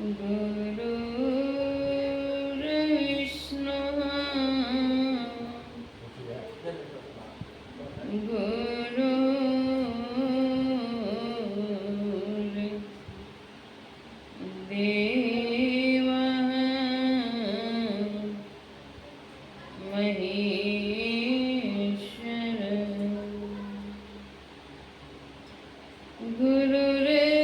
गुरुर्विष्णु गुरुर्देवः महेश्वर गुरुर्साक्षात्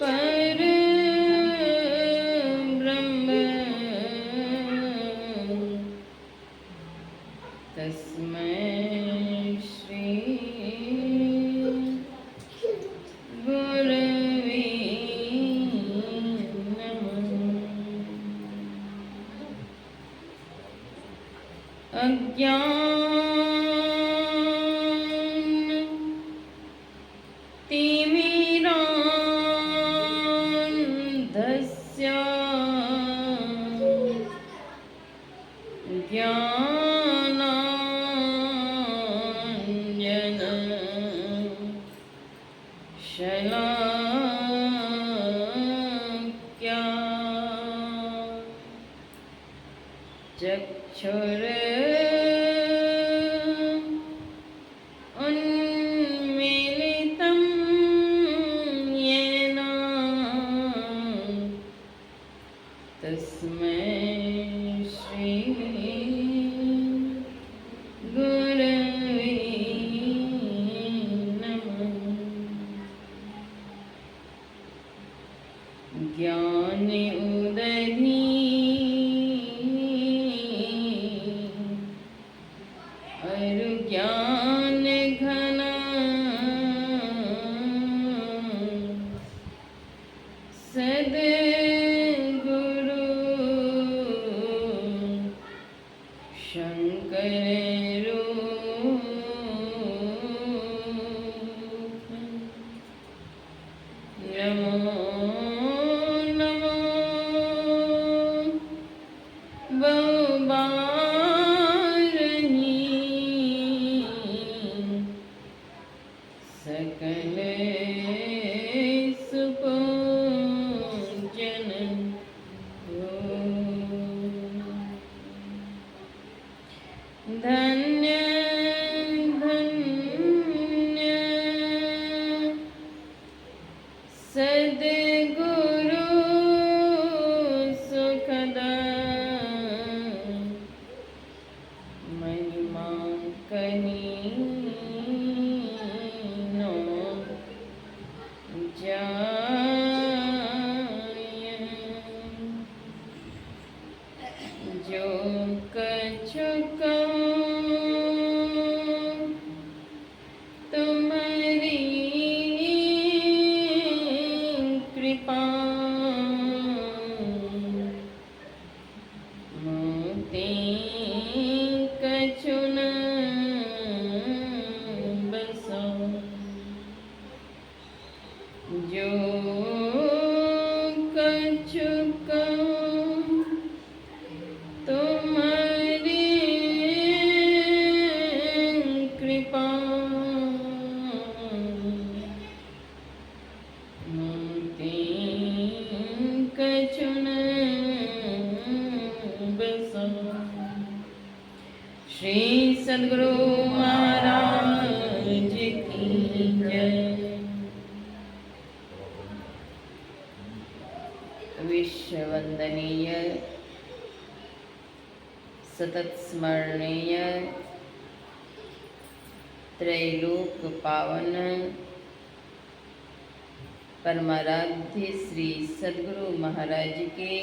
परब्रह्म तस्मै श्री गुरवे नमः। अज्ञानतिमिरान्धस्य ज्ञानाञ्जनशलाकया उन्मीलितं येन तस्मै श्री गुरवे नमः। ज्ञान उदधि ज्ञान घन सद्गुरु शंकर रूप नमो नमो बहुबारही सकल सुपूजन हो। धन्य धन्य सद्गुरु सुखदा महिमा कहीं नो जाय। जो कछु कहूँ तुम्हारी कृपा मोते कछु न बसो। जो कछु कहूँ तुम्हारी कृपा मोते कछु न बसो। श्री सद्गुरु महाराज की जय। विश्ववंदनीय सतत स्मरणीय त्रैलोक पावन परमाराध्य श्री सद्गुरु महाराज के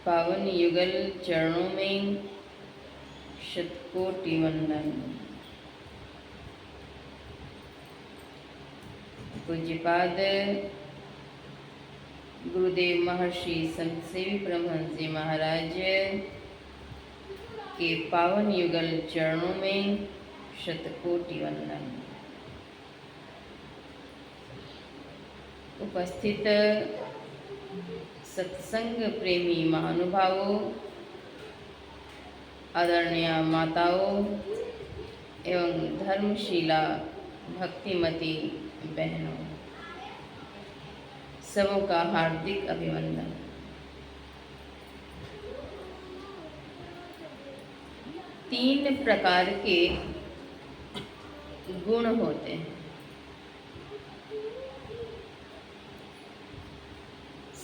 पावन युगल चरणों में शतकोटि वंदन। पूज्यपाद गुरुदेव महर्षि संत सेवी परमहंस जी महाराज के पावन युगल चरणों में शतकोटि वंदन। उपस्थित सत्संग प्रेमी महानुभावों, आदरणीय माताओं, एवं धर्मशीला भक्तिमती बहनों, सबों का हार्दिक अभिनंदन। तीन प्रकार के गुण होते हैं।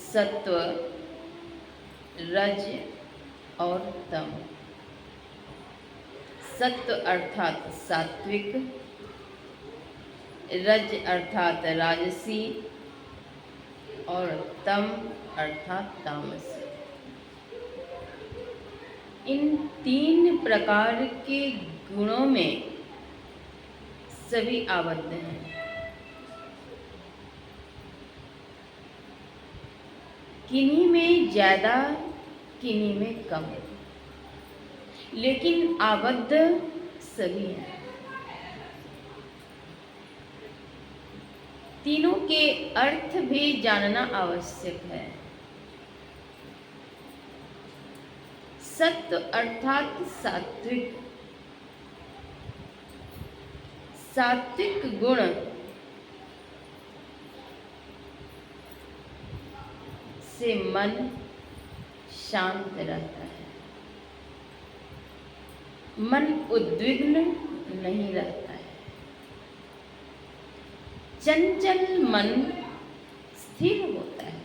सत्व, रज और तम। सत्व अर्थात सात्विक, रज अर्थात राजसी और तम अर्थात तामसी। इन तीन प्रकार के गुणों में सभी आबद्ध हैं। किन्हीं में ज्यादा, किन्हीं में कम, लेकिन आबद्ध सभी हैं। तीनों के अर्थ भी जानना आवश्यक है। सत्व अर्थात सात्विक। सात्विक गुण से मन शांत रहता है, मन उद्विग्न नहीं रहता है, चंचल मन स्थिर होता है।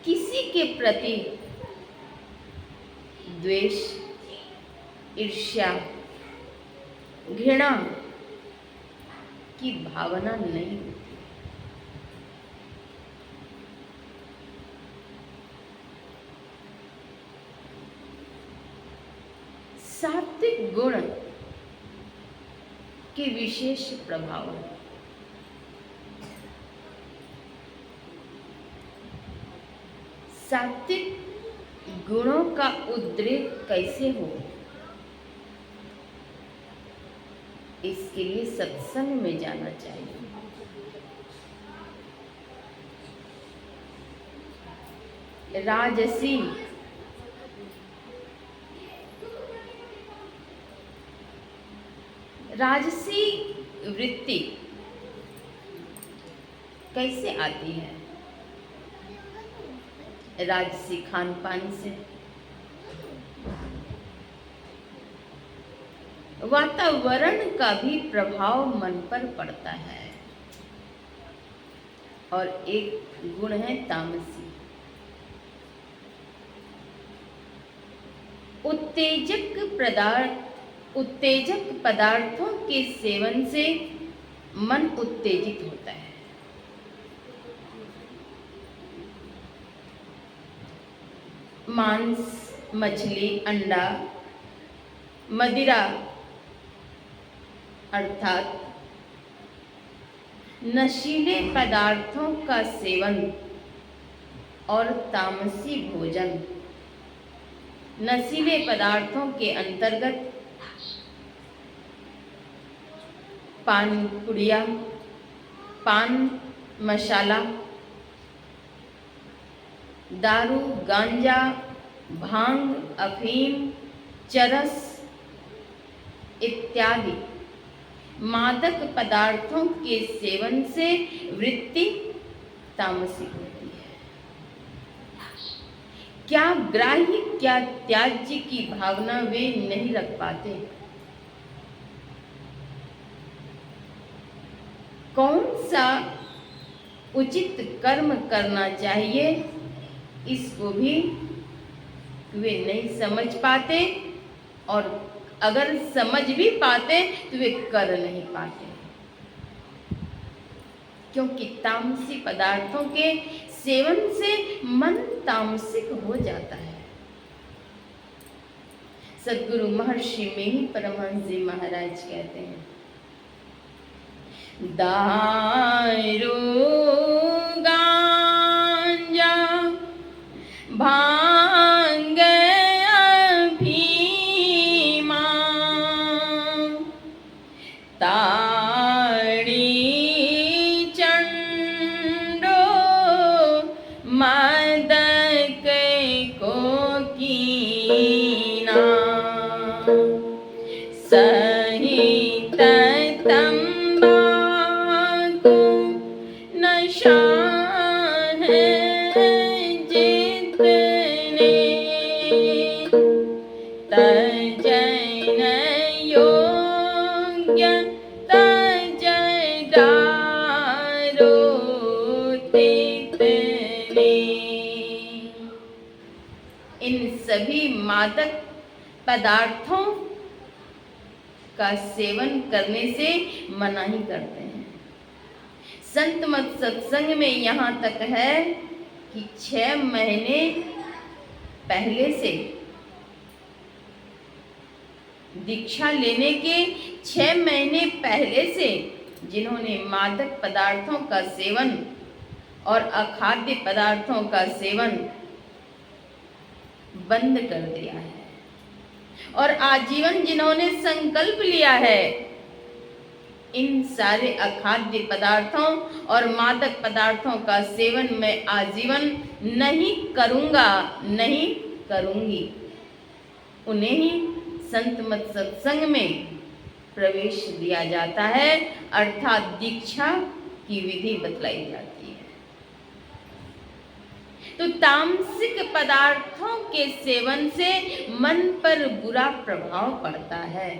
किसी के प्रति द्वेष, ईर्ष्या, घृणा की भावना नहीं होती। सात्विक गुण के विशेष प्रभाव है। सात्विक गुणों का उद्रेक कैसे हो, इसके लिए सत्संग में जाना चाहिए। राजसी राजसी वृत्ति कैसे आती है? राजसी खान पान से, वातावरण का भी प्रभाव मन पर पड़ता है। और एक गुण है तामसी। उत्तेजक पदार्थों के सेवन से मन उत्तेजित होता है। मांस, मछली, अंडा, मदिरा अर्थात नशीले पदार्थों का सेवन और तामसी भोजन। नशीले पदार्थों के अंतर्गत पान पुड़िया, पान मसाला, दारू, गांजा, भांग, अफीम, चरस इत्यादि मादक पदार्थों के सेवन से वृत्ति तामसिक होती है। क्या ग्राह्य क्या त्याज्य की भावना वे नहीं रख पाते। कौन सा उचित कर्म करना चाहिए, इसको भी वे नहीं समझ पाते, और अगर समझ भी पाते तो वे कर नहीं पाते, क्योंकि तामसी पदार्थों के सेवन से मन तामसिक हो जाता है। सद्गुरु महर्षि मेहि परमहंस जी महाराज कहते हैं, दारू गांजा भांग अफीमा ताड़ी चंडो मादक को इन सभी मादक पदार्थों का सेवन करने से मनाही करते हैं। संत मत सत्संग में यहाँ तक है कि 6 महीने पहले से, दीक्षा लेने के 6 महीने पहले से जिन्होंने मादक पदार्थों का सेवन और अखाद्य पदार्थों का सेवन बंद कर दिया है और आजीवन जिन्होंने संकल्प लिया है इन सारे अखाद्य पदार्थों और मादक पदार्थों का सेवन मैं आजीवन नहीं करूँगा, नहीं करूँगी, उन्हें ही संत मत सत्संग में प्रवेश दिया जाता है, अर्थात दीक्षा की विधि बतलाई जाती है। तो तामसिक पदार्थों के सेवन से मन पर बुरा प्रभाव पड़ता है।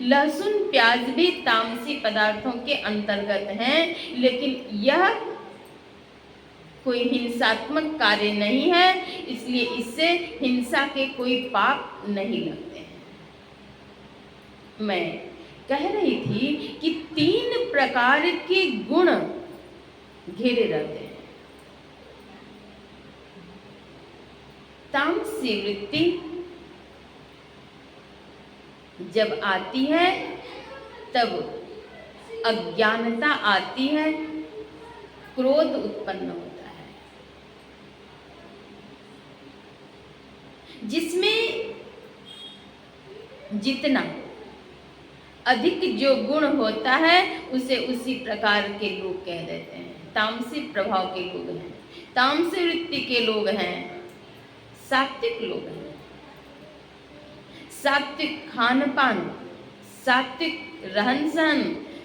लहसुन प्याज भी तामसी पदार्थों के अंतर्गत हैं, लेकिन यह कोई हिंसात्मक कार्य नहीं है, इसलिए इससे हिंसा के कोई पाप नहीं लगते हैं। मैं कह रही थी कि 3 प्रकार के गुण घिरे रहते हैं। तामसी वृत्ति जब आती है तब अज्ञानता आती है, क्रोध उत्पन्न होता है, जिसमें जितना अधिक जो गुण होता है उसे उसी प्रकार के लोग कह देते हैं। तामसी प्रभाव के लोग हैं, तामसी वृत्ति के लोग हैं, सात्विक लोग हैं। सात्विक खान पान, सात्विक रहन सहन,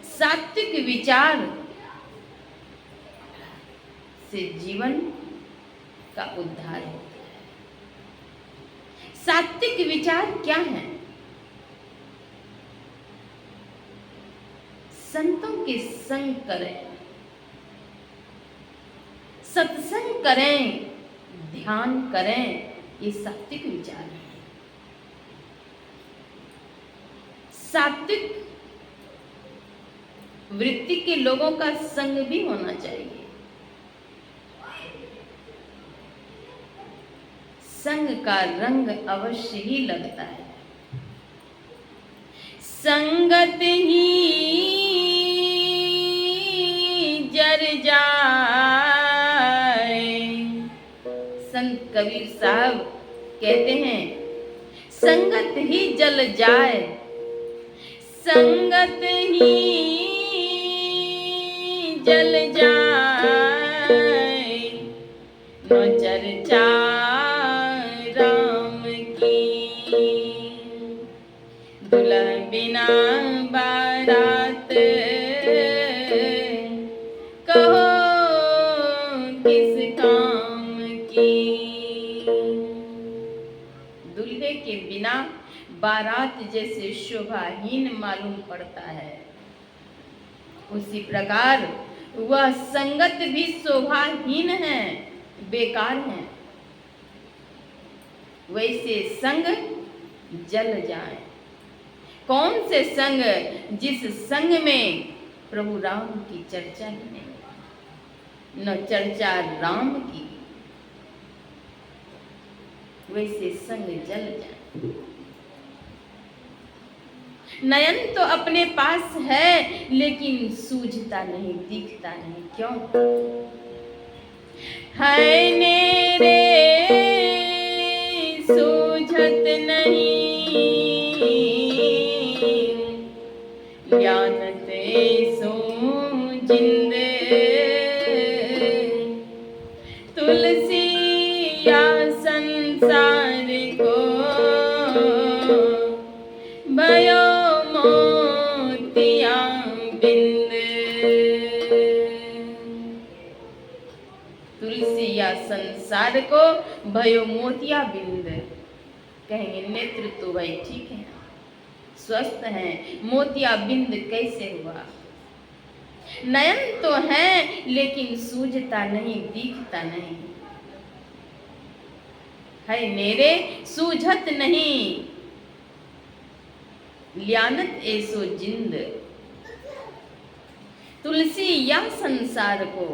सात्विक विचार से जीवन का उद्धार होता है। सात्विक विचार क्या है? संतों के संग करें, सत्संग करें, ध्यान करें, ये सात्विक विचार है। सात्विक वृत्ति के लोगों का संग भी होना चाहिए। संग का रंग अवश्य ही लगता है। संगत ही जर जाए। संत कबीर साहब कहते हैं संगत ही जल जाए, संगत ही जल जाए, न चर्चा राम की, दुल्हा बिना बारात कहो किस काम की। दूल्हे के बिना बारात जैसे शोभाहीन मालूम पड़ता है, उसी प्रकार वह संगत भी शोभाहीन है, बेकार है। वैसे संग जल जाए। कौन से संग? जिस संग में प्रभु राम की चर्चा ही नहीं, न चर्चा राम की, वैसे संग जल जाए। नयन तो अपने पास है लेकिन सूझता नहीं, दिखता नहीं। क्यों? है मेरे सूझत नहीं, ज्ञानत सूझिंद तुलसी या संसार को भयो मोतिया बिंद। तुलसी या संसार को भयो मोतिया बिंद। कहेंगे नेत्र तो भाई ठीक है, स्वस्थ हैं, मोतिया बिंद कैसे हुआ? नयन तो है लेकिन सूझता नहीं, दिखता नहीं। है नेरे सूझत नहीं, लियानत ऐसो जिंद, तुलसी या संसार को।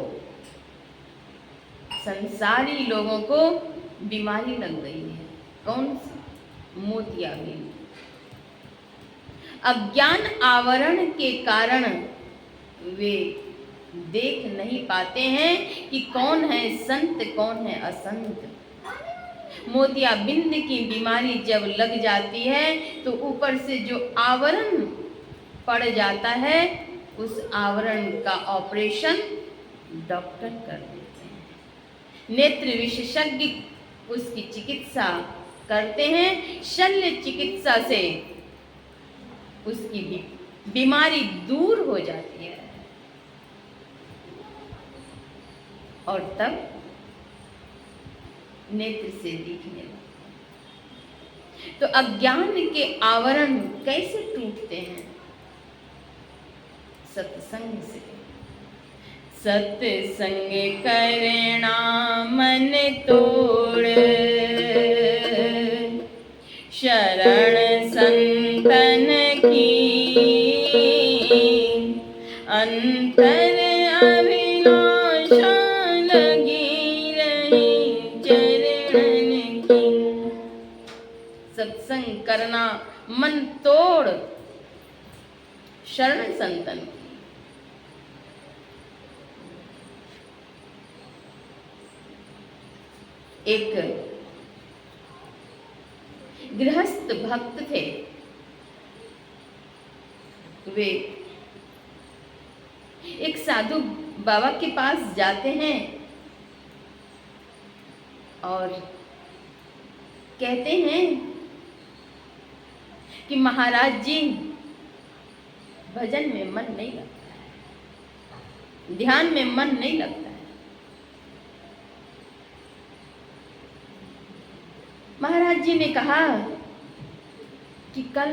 संसारी लोगों को बीमारी लग गई है। कौन सी? मोतियाबिंद। अज्ञान आवरण के कारण वे देख नहीं पाते हैं कि कौन है संत कौन है असंत। मोतियाबिंद की बीमारी जब लग जाती है तो ऊपर से जो आवरण पड़ जाता है उस आवरण का ऑपरेशन डॉक्टर कर देते हैं। नेत्र विशेषज्ञ उसकी चिकित्सा करते हैं। शल्य चिकित्सा से उसकी बीमारी दूर हो जाती है और तब नेत्र से दिखने लगता है। तो अज्ञान के आवरण कैसे टूटते हैं? सत्संग से। सत्संग करना मन तोड़, शरण संतन की, अंतर अभिलाषा लगी रही चरणन की। सत्संग करना मन तोड़, शरण संतन। एक गृहस्थ भक्त थे। वे एक साधु बाबा के पास जाते हैं और कहते हैं कि महाराज जी भजन में मन नहीं लगता है, ध्यान में मन नहीं लगता है। महाराज जी ने कहा कि कल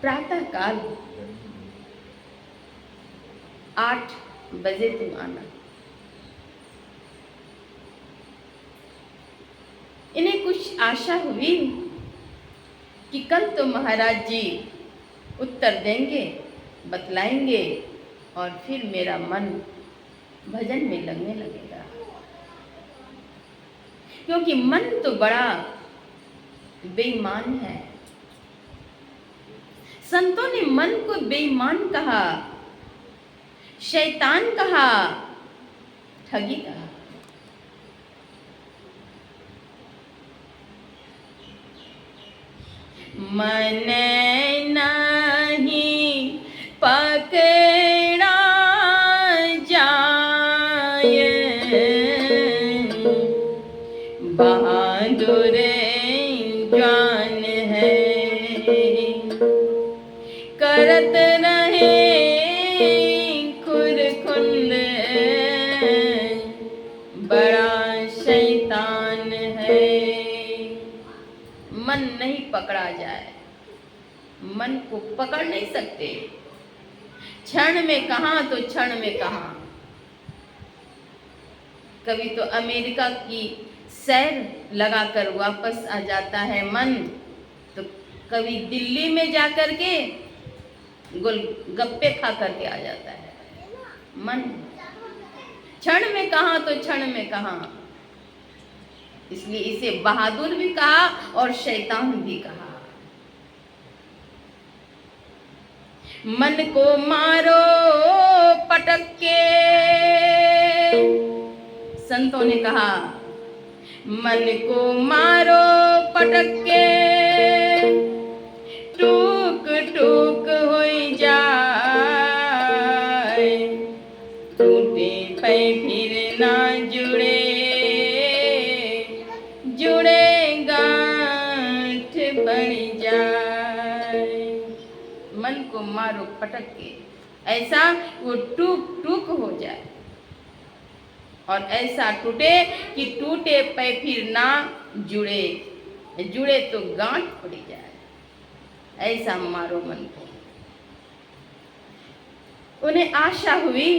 प्रातः काल 8 बजे तुम आना। इन्हें कुछ आशा हुई कि कल तो महाराज जी उत्तर देंगे, बतलाएंगे और फिर मेरा मन भजन में लगने लगेगा। क्योंकि मन तो बड़ा बेईमान है। संतों ने मन को बेईमान कहा, शैतान कहा, ठगी कहा। मन नहीं पकड़ा जाए, बहादुर जान है, करत रहे खुरखुंद, बड़ा शैतान है। मन नहीं पकड़ा जाए, मन को पकड़ नहीं सकते। क्षण में कहां तो क्षण में कहां। कभी तो अमेरिका की सैर लगाकर वापस आ जाता है मन, तो कभी दिल्ली में जाकर के गोलगप्पे खा करके आ जाता है मन। क्षण में कहां तो क्षण में कहां। इसलिए इसे बहादुर भी कहा और शैतान भी कहा। मन को मारो पटक के, संतों ने कहा मन को मारो पटक के, टूक टूक हो जाए, टूटे पे फिर ना जुड़े, जुड़े गांठ बढ़ जाए। मन को मारो पटक के, ऐसा वो टूक टूक हो जाए और ऐसा टूटे कि टूटे पे फिर ना जुड़े, जुड़े तो गांठ पड़ जाए। ऐसा मारो मन को। उन्हें आशा हुई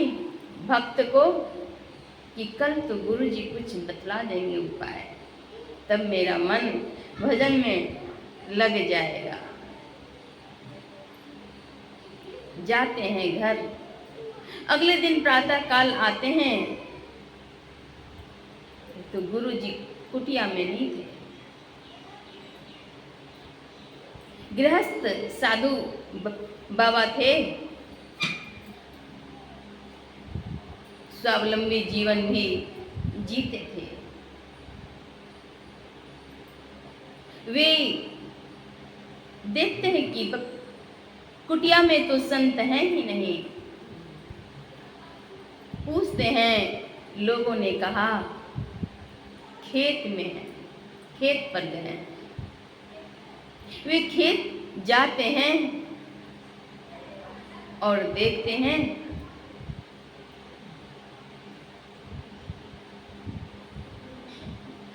भक्त को कि कल तो गुरु जी कुछ बतला देंगे उपाय। तब मेरा मन भजन में लग जाएगा। जाते हैं घर, अगले दिन प्रातः काल आते हैं तो गुरुजी कुटिया में नहीं थे। गृहस्थ साधु बाबा थे, स्वावलंबी जीवन भी जीते थे। वे देखते हैं कि कुटिया में तो संत हैं ही नहीं। पूछते हैं, लोगों ने कहा खेत में है, खेत पर गए हैं। वे खेत जाते हैं और देखते हैं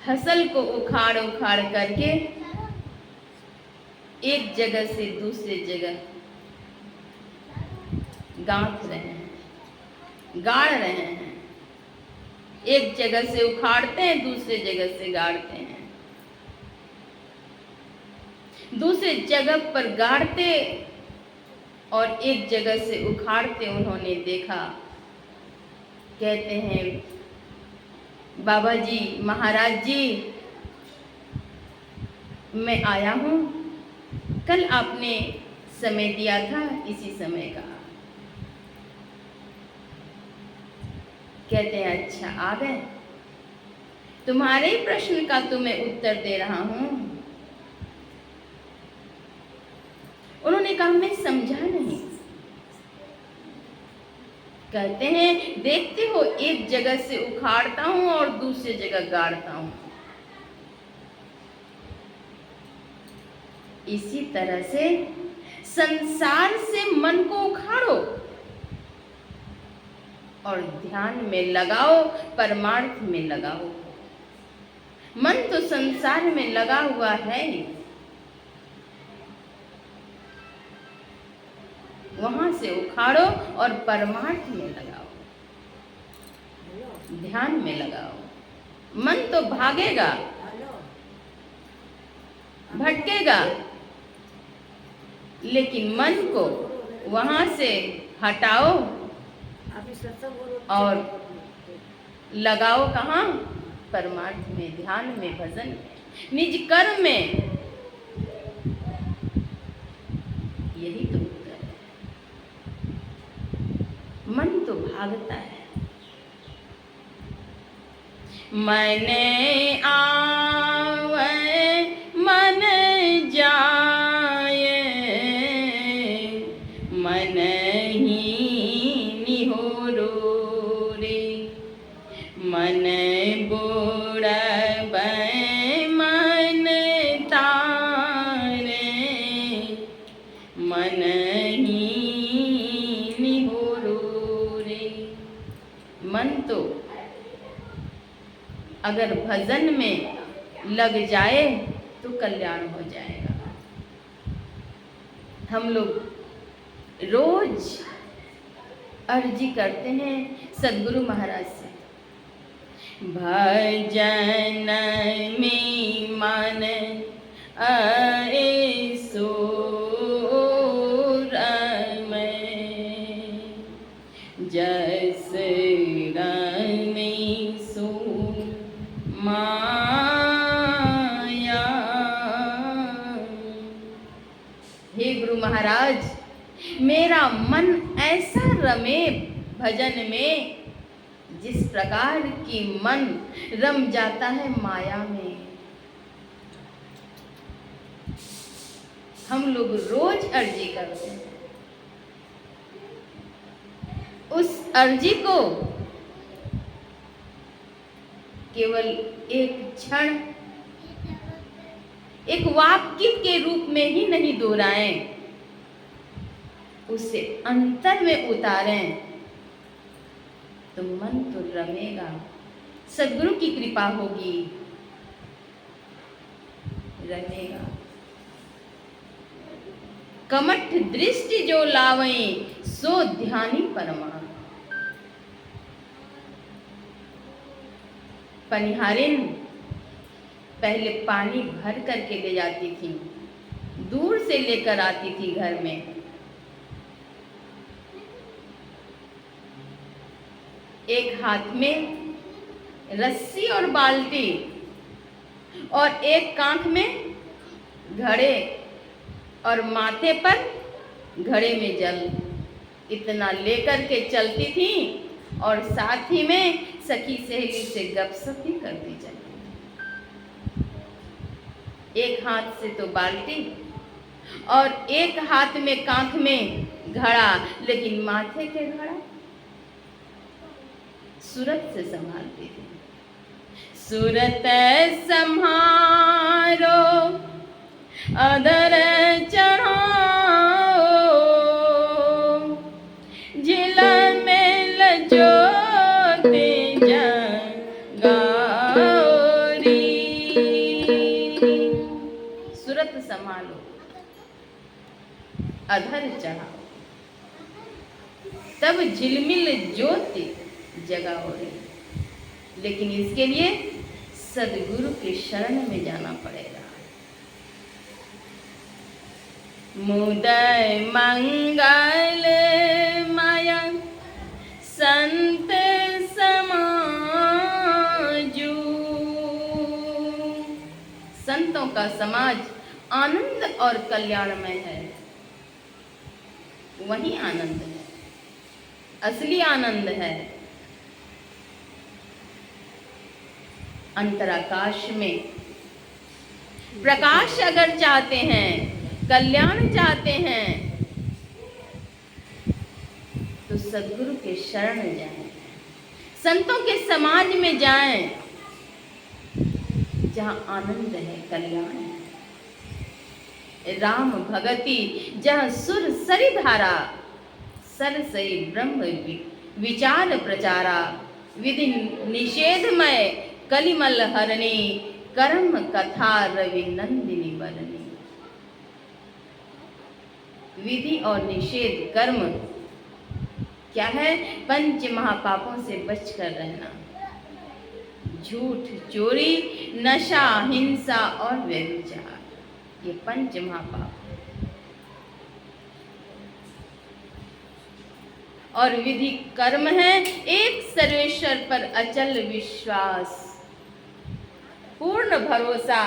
फसल को उखाड़ उखाड़ करके एक जगह से दूसरे जगह गांठ रहे हैं, गाड़ रहे हैं। एक जगह से उखाड़ते हैं, दूसरे जगह से गाड़ते हैं। दूसरे जगह पर गाड़ते और एक जगह से उखाड़ते उन्होंने देखा। कहते हैं, बाबा जी, महाराज जी, मैं आया हूँ, कल आपने समय दिया था इसी समय का। कहते हैं, अच्छा आ गए, तुम्हारे ही प्रश्न का तो मैं उत्तर दे रहा हूँ। उन्होंने कहा, मैं समझा नहीं। कहते हैं, देखते हो एक जगह से उखाड़ता हूं और दूसरी जगह गाड़ता हूं। इसी तरह से संसार से मन को उखाड़ो और ध्यान में लगाओ, परमार्थ में लगाओ। मन तो संसार में लगा हुआ है ही, वहां से उखाड़ो और परमार्थ में लगाओ, ध्यान में लगाओ। मन तो भागेगा, भटकेगा, लेकिन मन को वहां से हटाओ और लगाओ कहाँ? परमार्थ में, ध्यान में, भजन में, निज कर्म में। यही तो उत्तर है। मन तो भागता है। मन आवे मन जाए, मन ही निहोरो रे। मन बुड़बै मन तारे, मन ही निहोरो रे। मन तो अगर भजन में लग जाए तो कल्याण हो जाएगा। हम लोग रोज अर्जी करते हैं सद्गुरु महाराज से, भजन में मन आए सो रमै, जस रमै सो माया। हे गुरु महाराज, मेरा मन ऐसा रमे भजन में जिस प्रकार की मन रम जाता है माया में। हम लोग रोज अर्जी करते हैं। उस अर्जी को केवल एक क्षण, एक वाक्य के रूप में ही नहीं दोहराएं, उसे अंतर में उतारें तो मन तो रमेगा, सद्गुरु की कृपा होगी, रमेगा। कमठ दृष्टि जो लावई, सो ध्यानी परमात्मा। पनिहारिन पहले पानी भर करके ले जाती थी, दूर से लेकर आती थी घर में। एक हाथ में रस्सी और बाल्टी और एक कांख में घड़े और माथे पर घड़े में जल, इतना लेकर के चलती थी और साथ ही में सखी सहेली से गपशप भी करती चलती। एक हाथ से तो बाल्टी और एक हाथ में कांख में घड़ा, लेकिन माथे के घड़ा सूरत से संभालती थी। सूरत संहारो अदर चढ़ाओ, जिला में लजोते जगाओरी। सूरत संभालो, अधर चढ़ाओ, तब झिलमिल ज्योति जगाओरी। लेकिन इसके लिए सदगुरु के शरण में जाना पड़ेगा। मुदय मंगल माया संत समाजू। संतों का समाज आनंद और कल्याणमय है। वही आनंद है, असली आनंद है। अंतराकाश में प्रकाश अगर चाहते हैं, कल्याण चाहते हैं, तो सद्गुरु के शरण जाएं, संतों के समाज में जाएं, जहां आनंद है, कल्याण है। राम भगति जहां सुर सरी धारा, सरसई ब्रह्म विचार प्रचारा। विधि निषेधमय कलिमल हरणी, कर्म कथा रवि नंदिनी बरनी। विधि और निषेध कर्म क्या है? पंच महापापों से बचकर रहना। झूठ, चोरी, नशा, हिंसा और व्यभिचार, ये पंच महापाप। और विधि कर्म है एक सर्वेश्वर पर अचल विश्वास, पूर्ण भरोसा।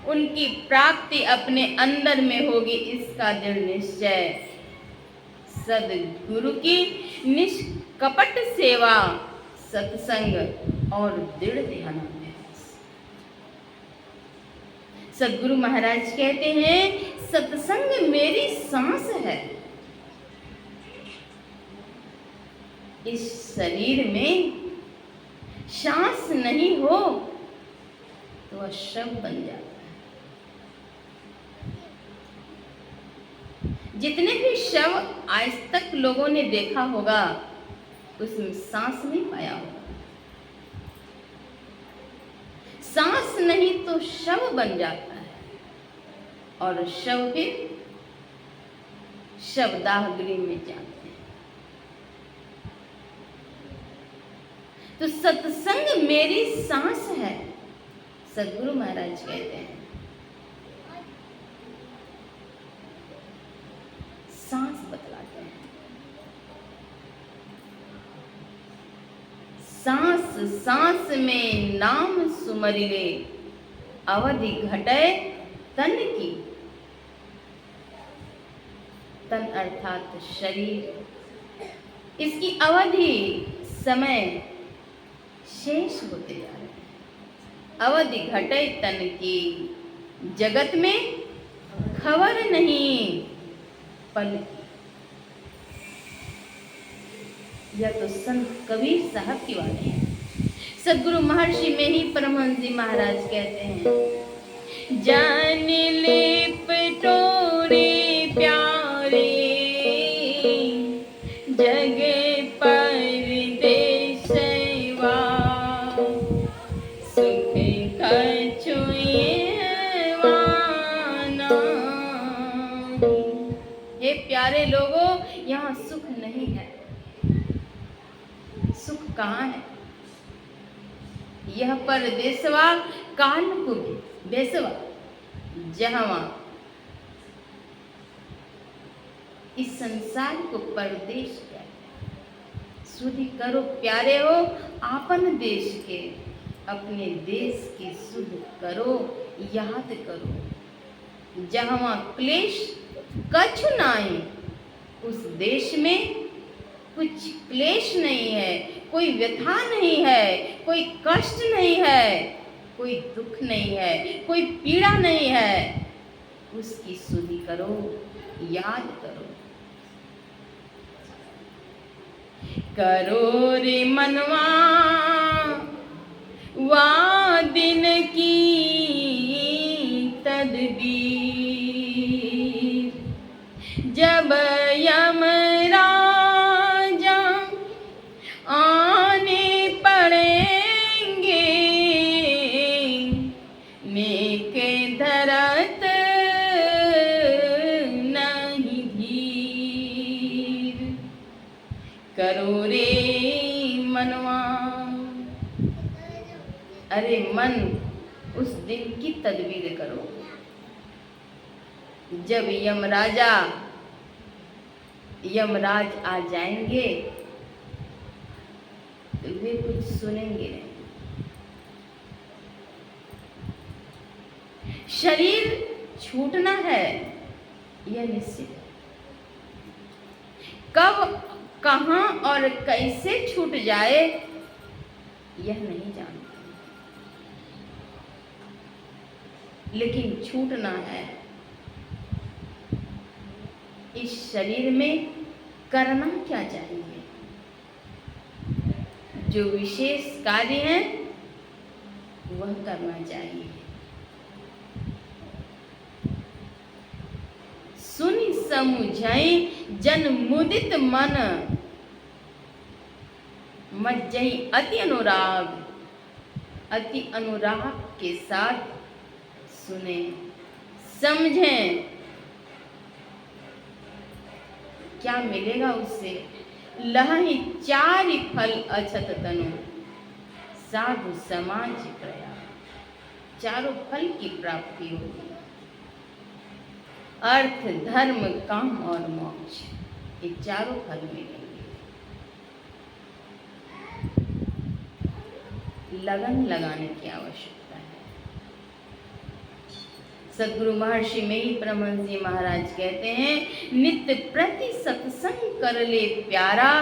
उनकी प्राप्ति अपने अंदर में होगी, इसका दृढ़ निश्चय। सद्गुरु की निष्कपट सेवा, सत्संग और दृढ़ ध्यानाभ्यास। सद्गुरु महाराज कहते हैं, सत्संग मेरी सांस है। इस शरीर में सांस नहीं हो तो वह शव बन जाता है। जितने भी शव आज तक लोगों ने देखा होगा, उसमें सांस नहीं पाया होगा। सांस नहीं तो शव बन जाता है, और शव फिर शवदाह गृह में जाते हैं। तो सत्संग मेरी सांस है, सद्गुरु महाराज कहते हैं। सांस बतलाते हैं। सांस सांस में नाम सुमरिले, अवधि घटे तन की। तन अर्थात शरीर, इसकी अवधि समय शेष होते जा रहे हैं। अवधि घटे तन की, जगत में खबर नहीं पल की। यह तो संत कबीर साहब की वाणी है। सद्गुरु महर्षि में ही परमहंस जी महाराज कहते हैं, जान ले पटोरे प्यारे, जग पर देशवा, सुख कछुए वाना। हे प्यारे लोगों, यहाँ सुख नहीं है। सुख कहाँ है? यह परदेसवा कालपुर देसवा जहाँ इस संसार को परदेश कहते हैं। सुधि करो प्यारे हो आपन देश के, अपने देश की सुध करो याद करो। जहाँ क्लेश कछु नाई, उस देश में कुछ क्लेश नहीं है, कोई व्यथा नहीं है, कोई कष्ट नहीं है, कोई दुख नहीं है, कोई पीड़ा नहीं है। उसकी सुधि करो याद करो। करो रे मनवा वा दिन की तदबीर, जब यमराजा आने पड़ेंगे, नेक धरत नहीं धीर। करो रे मनवा, अरे मन उस दिन की तदबीर करो जब यमराज आ जाएंगे तो वे कुछ सुनेंगे नहीं। शरीर छूटना है यह निश्चित है, कब कहाँ और कैसे छूट जाए यह नहीं जानते, लेकिन छूटना है। इस शरीर में करना क्या चाहिए? जो विशेष कार्य है वह करना चाहिए। सुनि समुझाई जन मुदित मन, मज्जई अति अनुराग, अति अनुराग के साथ सुने समझें। क्या मिलेगा उससे? लहहि चारि फल अछत तनु, साधु समाज प्रया, चारों फल की प्राप्ति होगी। अर्थ धर्म काम और मोक्ष, ये चारों फल मिलेंगे। लगन लगाने की आवश्यकता है। सद्गुरु महर्षि मेरी परमहंस जी महाराज कहते हैं, नित्य प्रति सत्संग कर ले प्यारा,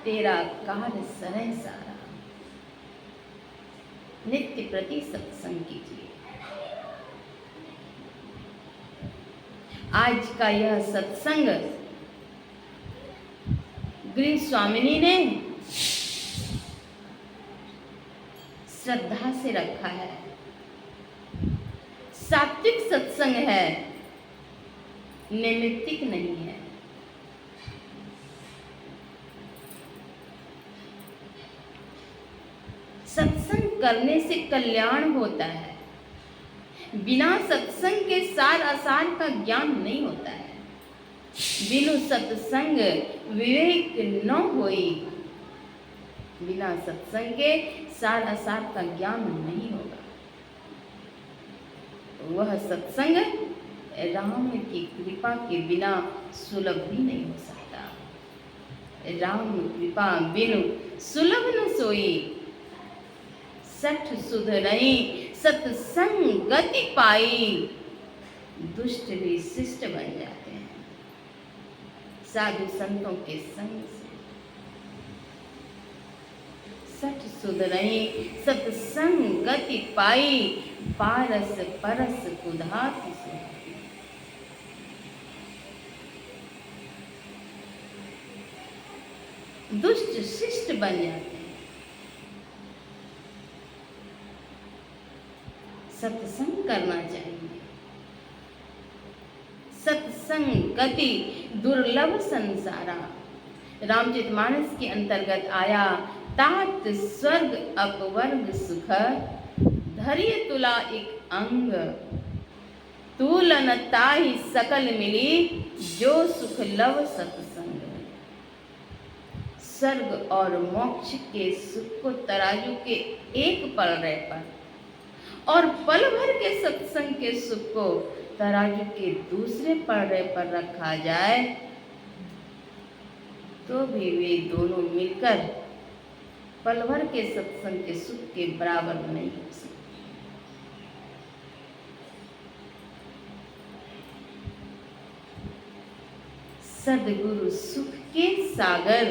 तेरा काल सरह सारा। नित्य प्रति सत्संग कीजिए। आज का यह सत्संग गृह स्वामिनी ने श्रद्धा से रखा है। सात्विक सत्संग है, नैमित्तिक नहीं है। सत्संग करने से कल्याण होता है। बिना सत्संग के सार असार का ज्ञान नहीं होता है। बिनु सत्संग विवेक न होई, बिना सत्संग के सार असार का ज्ञान नहीं होगा। वह सत्संग राम की कृपा के बिना सुलभ भी नहीं हो सकता। राम कृपा बिनु सुलभ न सोई, सठ सुधरई सत्संग गति पाई। दुष्ट भी शिष्ट बन जाते हैं साधु संतों के संग से। सठ सुधरई सत्संग गति पाई, पारस परस कुधात सुहाई। दुष्ट शिष्ट बन जाते हैं। सत्संग करना चाहिए। सत्संग गति दुर्लभ संसारा, रामचरितमानस के अंतर्गत आया। तात स्वर्ग अपवर्ग सुख, धरिय तुला एक अंग। तुलन ताहि सकल मिली, जो सुख लव सत्संग। स्वर्ग और मोक्ष के सुख को तराजू के एक पलड़े पर और पल भर के सत्संग के सुख को तराजू के दूसरे पलड़े पर रखा जाए तो भी वे दोनों मिलकर पल भर के सत्संग के सुख के बराबर नहीं हो सकते। सदगुरु सुख के सागर,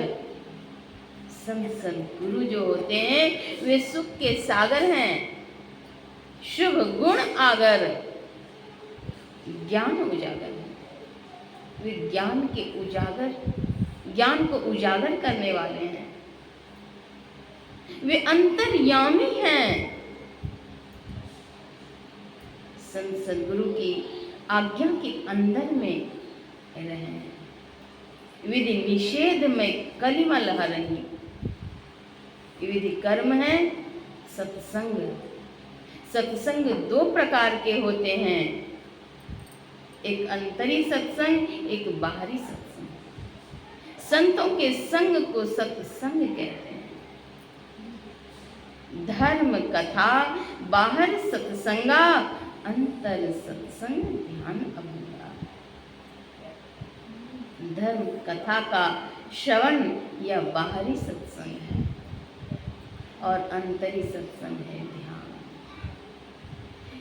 संत गुरु जो होते हैं वे सुख के सागर हैं। शुभ गुण आगर, ज्ञान उजागर है। वे ज्ञान के उजागर, ज्ञान को उजागर करने वाले हैं। वे अंतर्यामी हैं। संत सदगुरु की आज्ञा के अंदर में रहे। विधि निषेध में कलिमा लहरही। विधि कर्म है सत्संग। सत्संग दो प्रकार के होते हैं, एक अंतरी सत्संग, एक बाहरी सत्संग। संतों के संग को सत्संग कहते हैं। धर्म कथा बाहर सत्संगा, अंतर सत्संग ध्यान अभूला। धर्म कथा का श्रवण यह बाहरी सत्संग है और अंतरी सत्संग है ध्यान।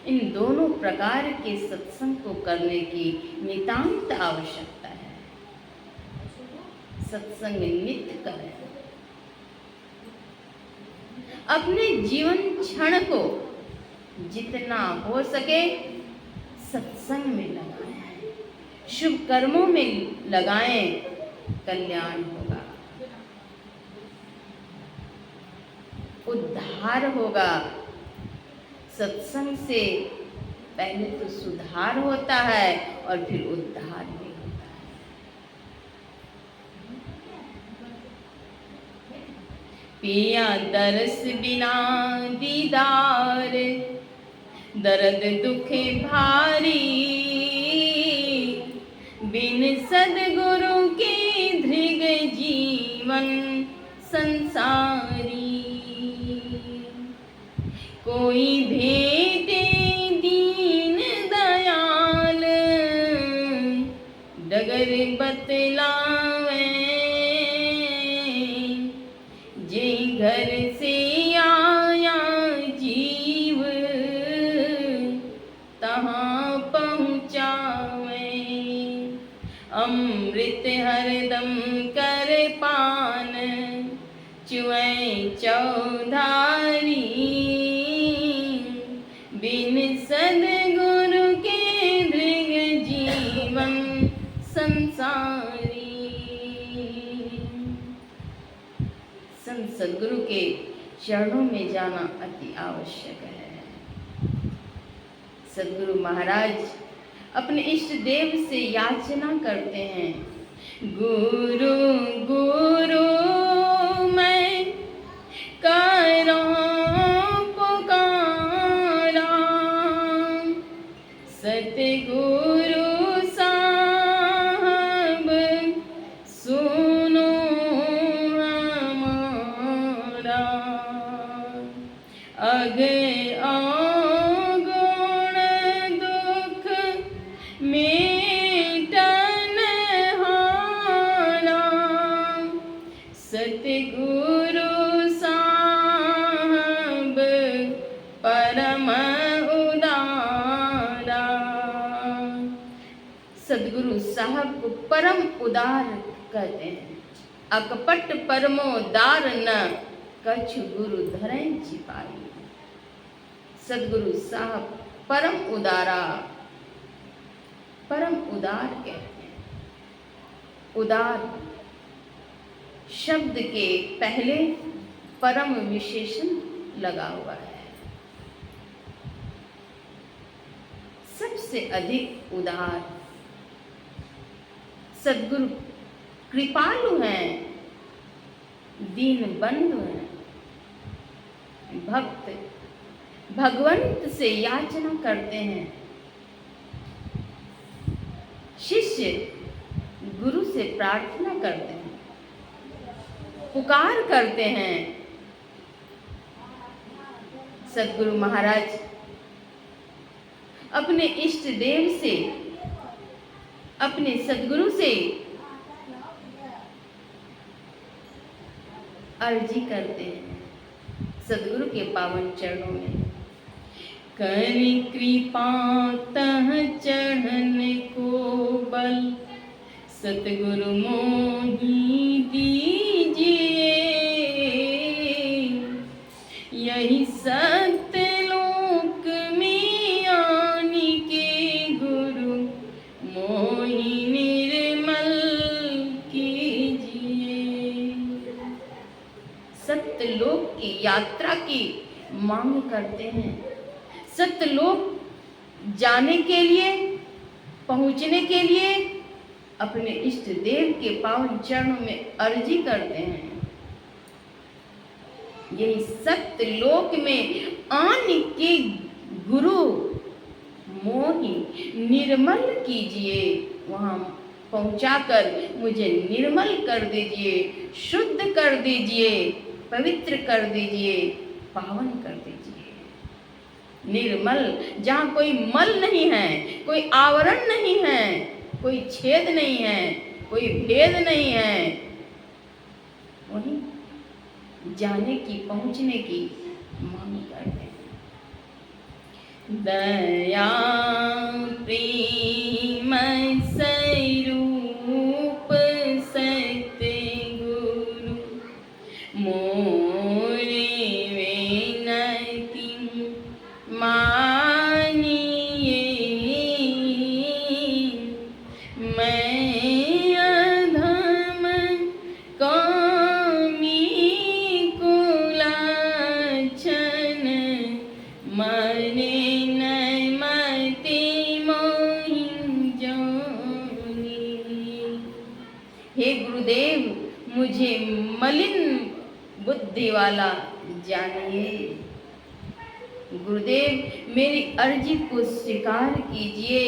इन दोनों प्रकार के सत्संग को करने की नितांत आवश्यकता है। सत्संग नित्य करें। अपने जीवन क्षण को जितना हो सके सत्संग में लगाएं, शुभ कर्मों में लगाएं, कल्याण होगा, उद्धार होगा। सत्संग से पहले तो सुधार होता है और फिर उद्धार भी होता है। पिया दरस बिना दीदार, दर्द दुख भारी। बिन सदगुरु के धृग जीवन संसारी। कोई भेटे दीन दयाल, डगर बतलावे। जे घर से आया जीव, तहाँ पहुँचावे। अमृत हरदम कर पान, चुए चौधारी। बिन सदगुरु के दृग जीवन संसारी। संत सदगुरु के चरणों में जाना अति आवश्यक है। सदगुरु महाराज अपने इष्ट देव से याचना करते हैं, गुरु गुरु मैं करूं पुकारा। सतगुरु साहब सुनो हमारा। अगे सतगुरु साहब परम उदारा। सदगुरु साहब को परम उदार कहते हैं। अकपट परमोदार न, कछु गुरु धरें छिपाई। सदगुरु साहब परम उदारा, परम उदार कहते हैं। उदार शब्द के पहले परम विशेषण लगा हुआ है। सबसे अधिक उदार सद्गुरु कृपालु हैं, दीन बंधु हैं। भक्त भगवंत से याचना करते हैं, शिष्य गुरु से प्रार्थना करते हैं। पुकार करते हैं। सद्गुरु महाराज अपने इष्ट देव से, अपने सद्गुरु से अर्जी करते हैं सद्गुरु के पावन चरणों में। करि कृपा तह चढ़न को बल, सतगुरु मोहि दीजिए। यही सत्यलोक में आने के गुरु मोहि निर्मल कीजिए। सत्यलोक की यात्रा की मांग करते हैं। सत्यलोक जाने के लिए, पहुंचने के लिए अपने इष्ट देव के पावन चरणों में अर्जी करते हैं। यही सत्यलोक में आने के गुरु मोहि निर्मल कीजिए। वहां पहुंचाकर मुझे निर्मल कर दीजिए, शुद्ध कर दीजिए, पवित्र कर दीजिए, पावन कर दीजिए। निर्मल, जहाँ कोई मल नहीं है, कोई आवरण नहीं है, कोई छेद नहीं है, कोई भेद नहीं है, वहीं जाने की, पहुंचने की मांग करते हैं। दया प्रेम स्वरूप सत्य गुरु, मोरे विनती मानिए। मैं अधम कामी कुलाछन, मने न मति मोहि जानी। हे गुरुदेव, मुझे मलिन बुद्धि वाला जानिए। गुरुदेव, मेरी अर्जी को स्वीकार कीजिए।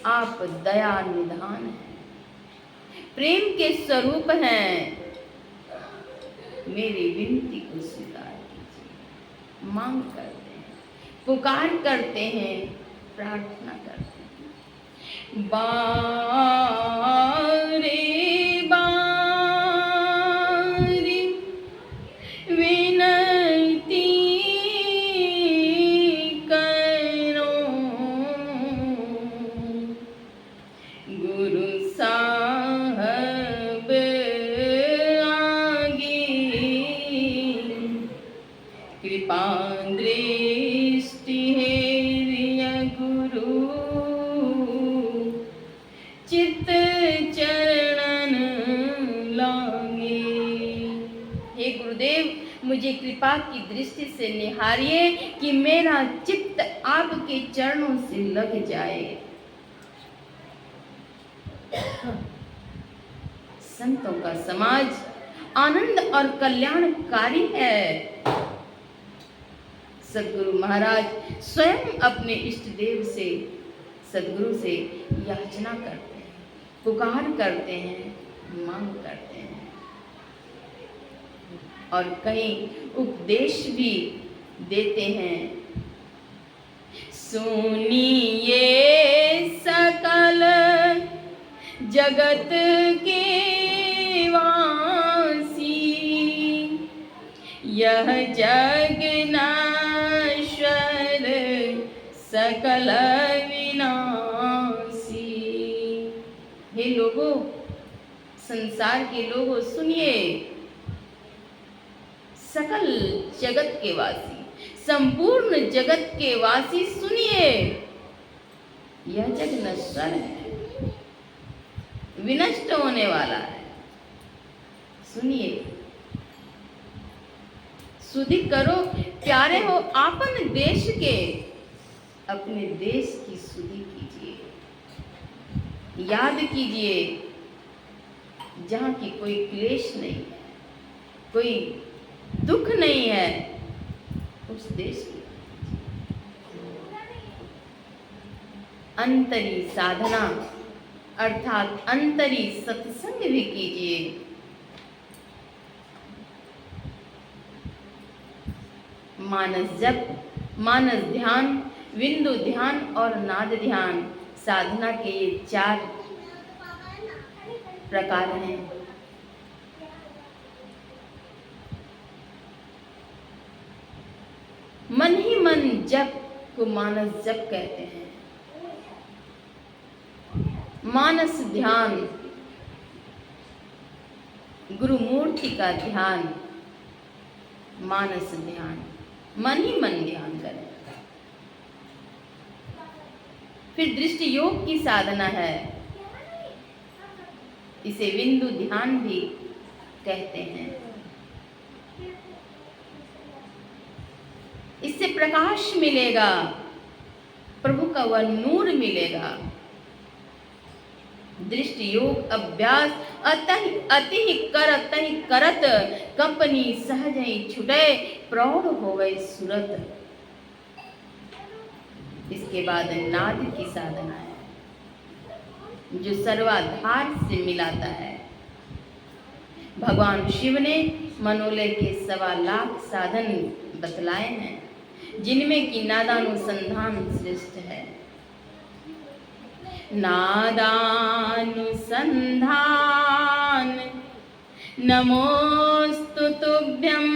आप दया निधान हैं, प्रेम के स्वरूप हैं। मेरी विनती को स्वीकार कीजिए। मांग करते हैं, पुकार करते हैं, प्रार्थना करते हैं। बारे बारी विनती करो, गुरु साहब आगे कृपा दृष्टि हेरिय गुरु, चित्त चरण लागे। हे गुरुदेव, मुझे कृपा की दृष्टि से निहारिए कि मेरा चित्त आपके चरणों से लग जाए। संतों का समाज आनंद और कल्याणकारी है। सद्गुरु महाराज स्वयं अपने इष्ट देव से, सद्गुरु से याचना करते हैं, पुकार करते हैं, मांग करते हैं और कहीं उपदेश भी देते हैं। सुनिए सकल जगत के वासी, यह जग नश्वर सकल विनाशी। हे लोगों, संसार के लोगों, सुनिए। सकल जगत के वासी, संपूर्ण जगत के वासी, सुनिए। यह जग नश्वर है, विनष्ट होने वाला है। सुनिए, सुधि करो, प्यारे हो आपन देश के, अपने देश की सुधि कीजिए। याद कीजिए, जहाँ की कोई क्लेश नहीं है, कोई दुख नहीं है, उस देश की अंतरी साधना अर्थात अंतरी सत्संग भी कीजिए। मानस जप, मानस ध्यान, बिंदु ध्यान और नाद ध्यान साधना के ये 4 प्रकार हैं। मन ही मन जप को मानस जप कहते हैं। मानस ध्यान, गुरु मूर्ति का ध्यान, मानस ध्यान, मन ही मन ध्यान करें। फिर दृष्टि योग की साधना है, इसे बिंदु ध्यान भी कहते हैं। इससे प्रकाश मिलेगा, प्रभु का वह नूर मिलेगा। दृष्टि योग अभ्यास अति करत कंपनी सहज ही छुटे प्रौढ़ हो गए सूरत। इसके बाद नाद की साधना है, जो सर्वाधार से मिलाता है। भगवान शिव ने मनोलय के 1.25 लाख साधन बतलाए हैं, जिनमें कि नादानुसंधान श्रेष्ठ है। नादानुसंधान नमोस्तु तुभ्यं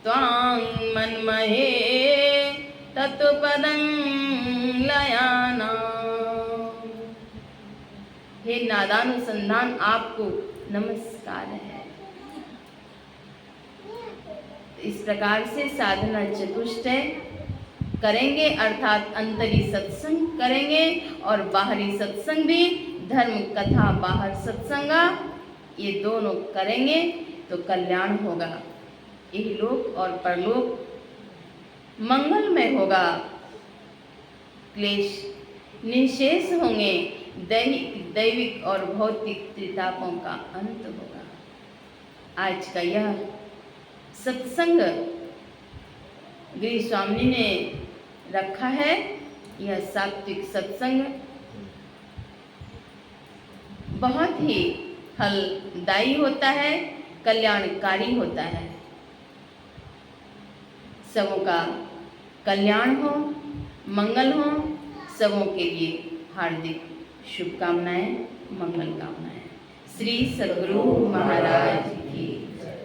त्वां मन्महे तत्पदं लयाना। हे नादानुसंधान, आपको नमस्कार है। इस प्रकार से साधना चतुष्टय करेंगे, अर्थात अंतरी सत्संग करेंगे और बाहरी सत्संग भी, धर्म कथा बाहर सत्संगा, ये दोनों करेंगे तो कल्याण होगा। यही लोक और परलोक मंगलमय होगा, क्लेश निशेष होंगे, दैविक और भौतिक त्रितापों का अंत होगा। आज का यह सत्संग गिरी स्वामी ने रखा है, यह सात्विक सत्संग बहुत ही फलदायी होता है, कल्याणकारी होता है। सबों का कल्याण हो, मंगल हो, सबों के लिए हार्दिक शुभकामनाएं, मंगल कामनाएं। श्री सद्गुरु महाराज की जय।